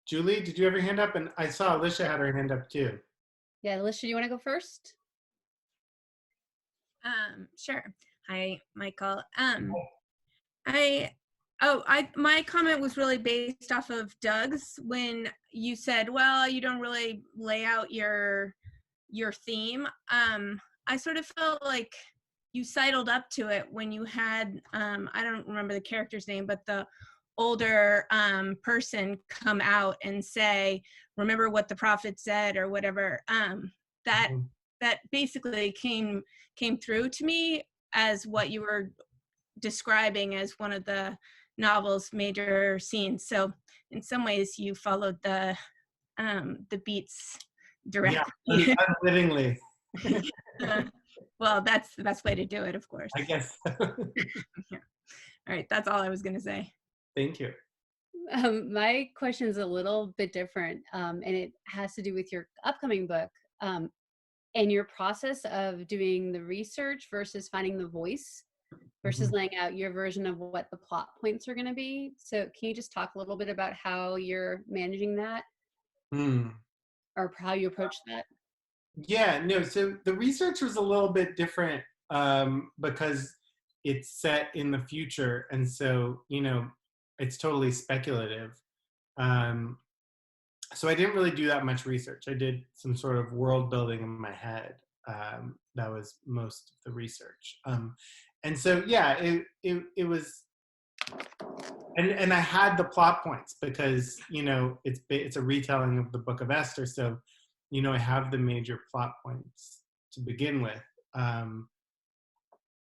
Julie, did you have your hand up? And I saw Alicia had her hand up too. Yeah, Alicia, do you want to go first? Sure. Hi, Michael. My comment was really based off of Doug's when you said, well, you don't really lay out your theme. I sort of felt like you sidled up to it when you had, I don't remember the character's name, but the older person come out and say, remember what the prophet said or whatever. That Mhm. that basically came through to me as what you were describing as one of the novel's major scenes. So in some ways you followed the beats Yeah, directly. unwittingly, Well, that's the best way to do it, of course. I guess. Yeah. All right, that's all I was going to say. Thank you. My question is a little bit different, and it has to do with your upcoming book and your process of doing the research versus finding the voice versus laying out your version of what the plot points are going to be. So can you just talk a little bit about how you're managing that Hmm. or how you approach that? Yeah, no, so the research was a little bit different because it's set in the future. And so, it's totally speculative. Um, so I didn't really do that much research. I did some sort of world building in my head. That was most of the research. And so, yeah, it was, and I had the plot points because, it's a retelling of the Book of Esther. So, I have the major plot points to begin with.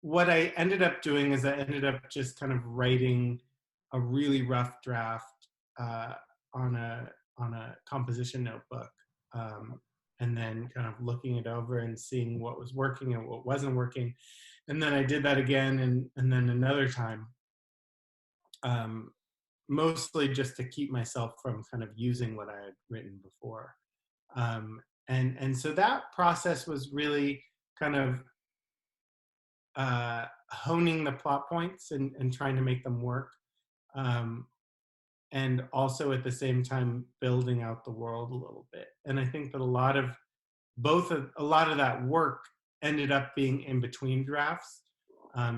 What I ended up doing is I ended up just kind of writing a really rough draft uh, on a composition notebook, and then kind of looking it over and seeing what was working and what wasn't working, and then I did that again and then another time, um, mostly just to keep myself from kind of using what I had written before. Um, and so that process was really kind of honing the plot points and trying to make them work, um, and also at the same time building out the world a little bit. And I think that a lot of that work ended up being in between drafts,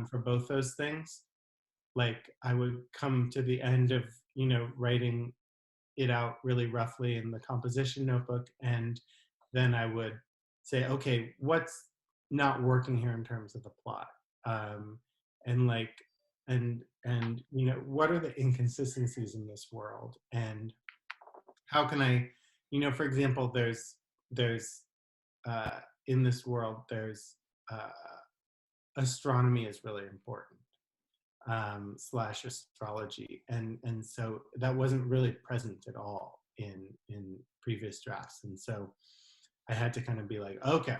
for both those things. Like I would come to the end of writing it out really roughly in the composition notebook, and then I would say, okay, what's not working here in terms of the plot, and like what are the inconsistencies in this world, and how can I, for example, there's in this world there's uh, astronomy is really important, slash astrology, and so that wasn't really present at all in previous drafts, and so I had to kind of be like, okay,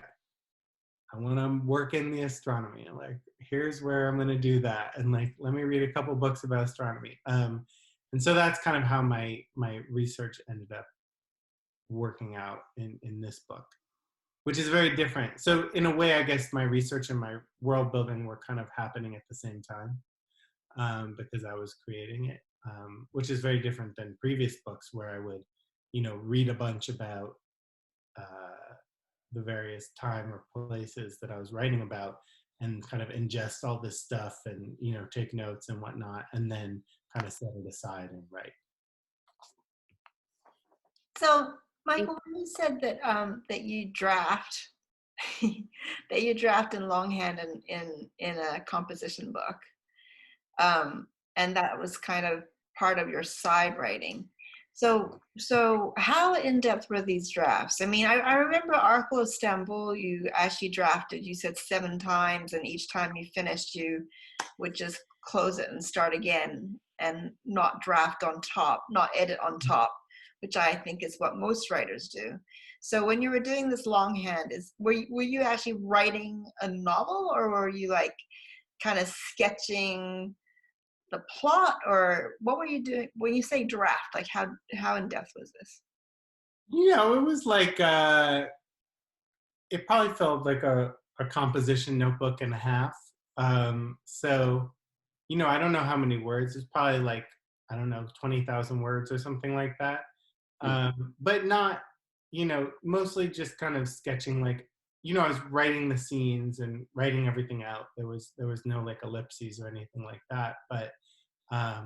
I want to work in the astronomy, and like here's where I'm going to do that, and like let me read a couple books about astronomy, and so that's kind of how my research ended up working out in this book, which is very different. So in a way, I guess my research and my world building were kind of happening at the same time, because I was creating it, which is very different than previous books where I would, read a bunch about the various time or places that I was writing about and kind of ingest all this stuff and, take notes and whatnot, and then kind of set it aside and write. So, Michael, when you said that that you draft, that you draft in longhand in a composition book, and that was kind of part of your side writing. So how in depth were these drafts? I mean, I remember Arco Istanbul. You actually drafted. You said 7 times, and each time you finished, you would just close it and start again, and not draft on top, not edit on top, which I think is what most writers do. So when you were doing this longhand, were you actually writing a novel, or were you like kind of sketching the plot, or what were you doing when you say draft? Like how in depth was this? It was like it probably felt like a composition notebook and a half. So, I don't know how many words. It's probably like, I don't know, 20,000 words or something like that. But not, mostly just kind of sketching, like, I was writing the scenes and writing everything out. There was no like ellipses or anything like that. But I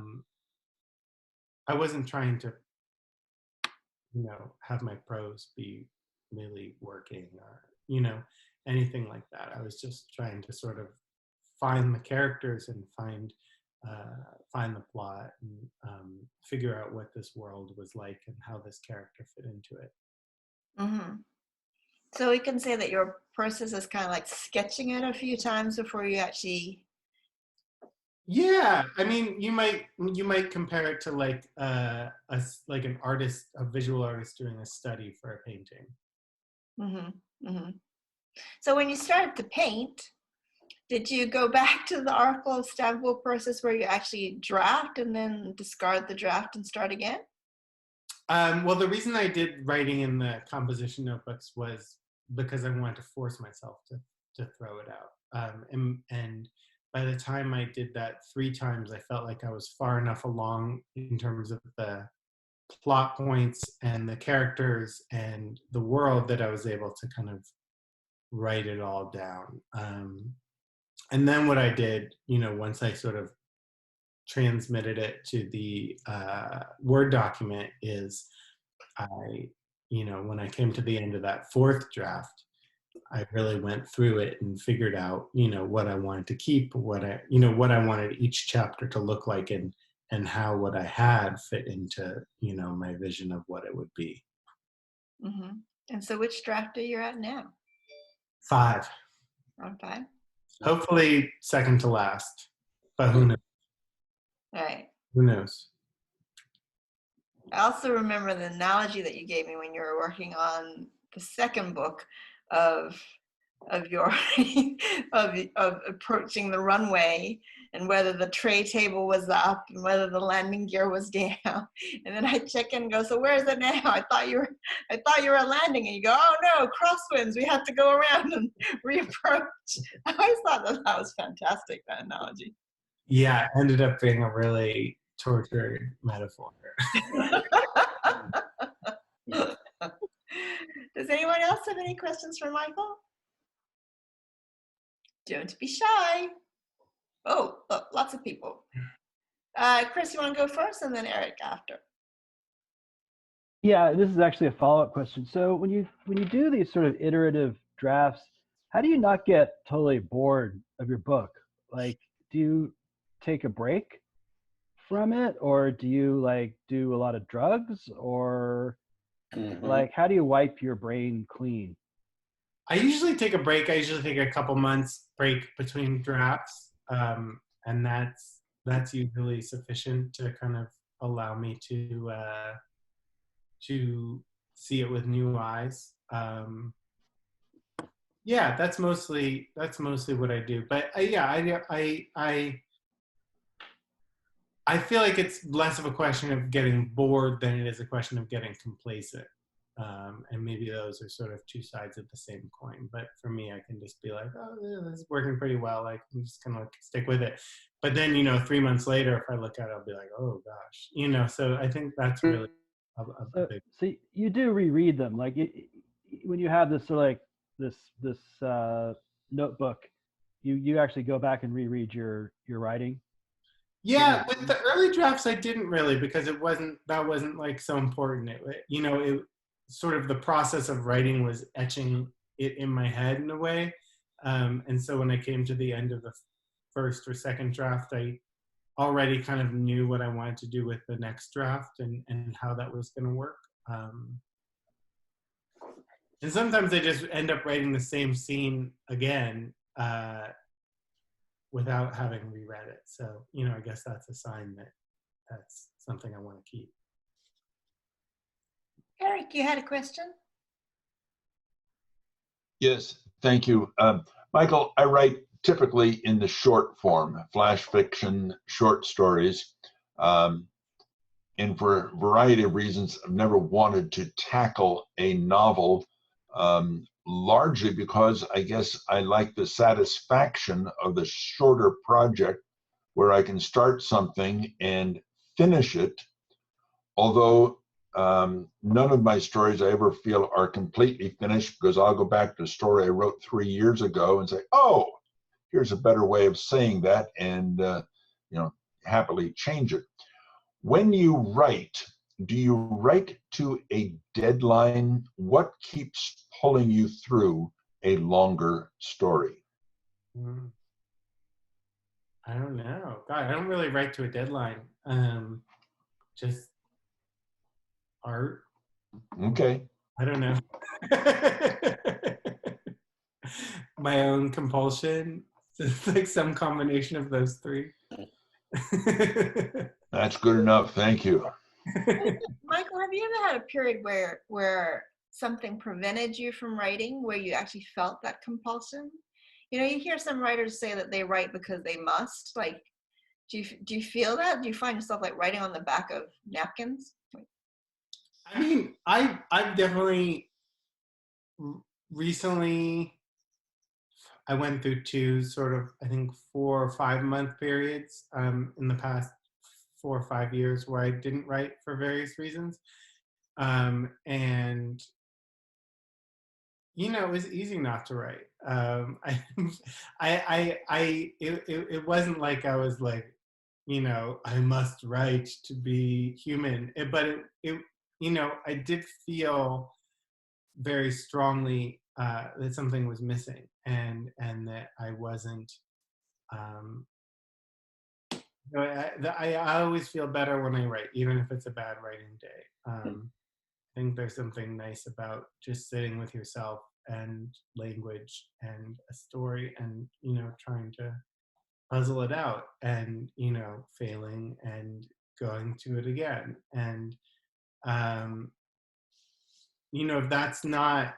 wasn't trying to, have my prose be really working or, anything like that. I was just trying to sort of find the characters and find the plot and figure out what this world was like and how this character fit into it. Mm-hmm. So we can say that your process is kind of like sketching it a few times before you actually. Yeah, I mean, you might compare it to like like an artist, a visual artist doing a study for a painting. Mm-hmm. Mm-hmm. So when you started to paint, did you go back to the archival stampable process where you actually draft and then discard the draft and start again? Well, the reason I did writing in the composition notebooks was because I wanted to force myself to throw it out. And by the time I did that 3 times, I felt like I was far enough along in terms of the plot points and the characters and the world that I was able to kind of write it all down. And then what I did, once I sort of transmitted it to the Word document is when I came to the end of that 4th draft, I really went through it and figured out, what I wanted to keep, what I wanted each chapter to look like and how what I had fit into, my vision of what it would be. Mm-hmm. And so which draft are you at now? 5. On 5? Hopefully second to last, but who knows? All right. Who knows? I also remember the analogy that you gave me when you were working on the 2nd book of your of approaching the runway and whether the tray table was up and whether the landing gear was down. And then I check in and go, so where is it now? I thought you were landing. And you go, oh no, crosswinds. We have to go around and reapproach. I always thought that was fantastic, that analogy. Yeah, it ended up being a really tortured metaphor. Does anyone else have any questions for Michael? Don't be shy. Oh, look, lots of people. Chris, you want to go first and then Eric after? Yeah, this is actually a follow-up question. So when you do these sort of iterative drafts, how do you not get totally bored of your book? Like, do you take a break from it, or do you like do a lot of drugs, or like how do you wipe your brain clean? I usually take a break. I usually take a couple months break between drafts, and that's usually sufficient to kind of allow me to see it with new eyes. Yeah, that's mostly what I do. But I feel like it's less of a question of getting bored than it is a question of getting complacent. And maybe those are sort of 2 sides of the same coin. But for me, I can just be like, oh, yeah, this is working pretty well. Like, I'm just gonna stick with it. But then, 3 months later, if I look at it, I'll be like, oh gosh, So I think that's really a big. So you do reread them, like when you have this sort of like this notebook, you actually go back and reread your writing. Yeah, with the early drafts, I didn't really, because that wasn't like so important. It sort of the process of writing was etching it in my head in a way. And so when I came to the end of the 1st or 2nd draft, I already kind of knew what I wanted to do with the next draft and how that was going to work. And sometimes I just end up writing the same scene again without having reread it. So, I guess that's a sign that that's something I want to keep. Eric, you had a question? Yes, thank you. Michael, I write typically in the short form, flash fiction, short stories. And for a variety of reasons, I've never wanted to tackle a novel, largely because I guess I like the satisfaction of the shorter project where I can start something and finish it. Although None of my stories I ever feel are completely finished, because I'll go back to a story I wrote 3 years ago and say, oh, here's a better way of saying that, and happily change it. When you write, do you write to a deadline? What keeps pulling you through a longer story? I don't know. God, I don't really write to a deadline. Just art. Okay. I don't know. My own compulsion. It's like some combination of those three. That's good enough. Thank you. Michael, have you ever had a period where something prevented you from writing, where you actually felt that compulsion? You hear some writers say that they write because they must. Like, do you feel that? Do you find yourself like writing on the back of napkins? I mean, I've definitely recently, I went through 2 sort of, I think 4 or 5 month periods in the past 4 or 5 years where I didn't write for various reasons. And it was easy not to write. It wasn't like I was like, I must write to be human. But I did feel very strongly that something was missing, and that I wasn't. I always feel better when I write, even if it's a bad writing day. I think there's something nice about just sitting with yourself and language and a story, and trying to puzzle it out, and failing and going to it again. And if that's not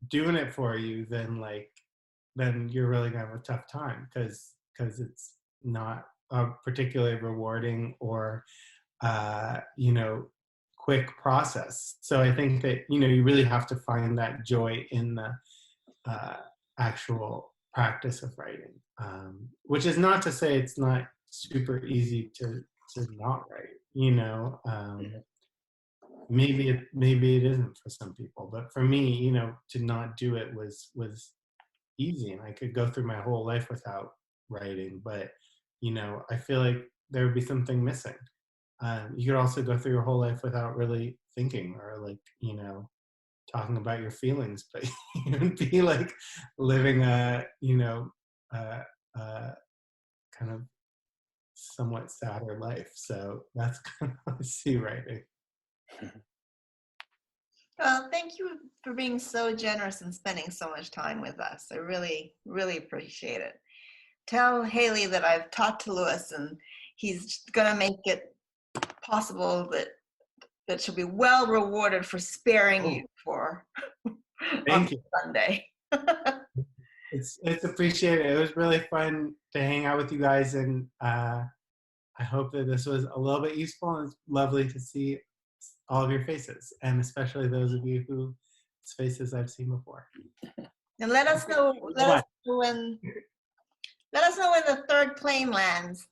doing it for you, then you're really gonna have a tough time, because it's not a particularly rewarding or quick process. So I think that you really have to find that joy in the actual practice of writing, which is not to say it's not super easy to not write. Maybe it isn't for some people, but for me, to not do it was easy, and I could go through my whole life without writing. But I feel like there would be something missing. You could also go through your whole life without really thinking, or talking about your feelings, but you would be like living a kind of somewhat sadder life. So that's kind of how I see writing. Well, thank you for being so generous and spending so much time with us. I really, really appreciate it. Tell Haley that I've talked to Lewis, and he's going to make it possible that she'll be well rewarded for sparing you for Thank you. Sunday. It's appreciated. It was really fun to hang out with you guys, and I hope that this was a little bit useful. It's lovely to see all of your faces, and especially those of you whose faces I've seen before. And let us know when the third plane lands.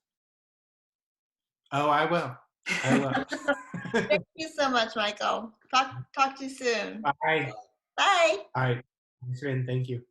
Oh, I will. Thank you so much, Michael. Talk to you soon. Bye. Bye. All right. Shirin, thank you.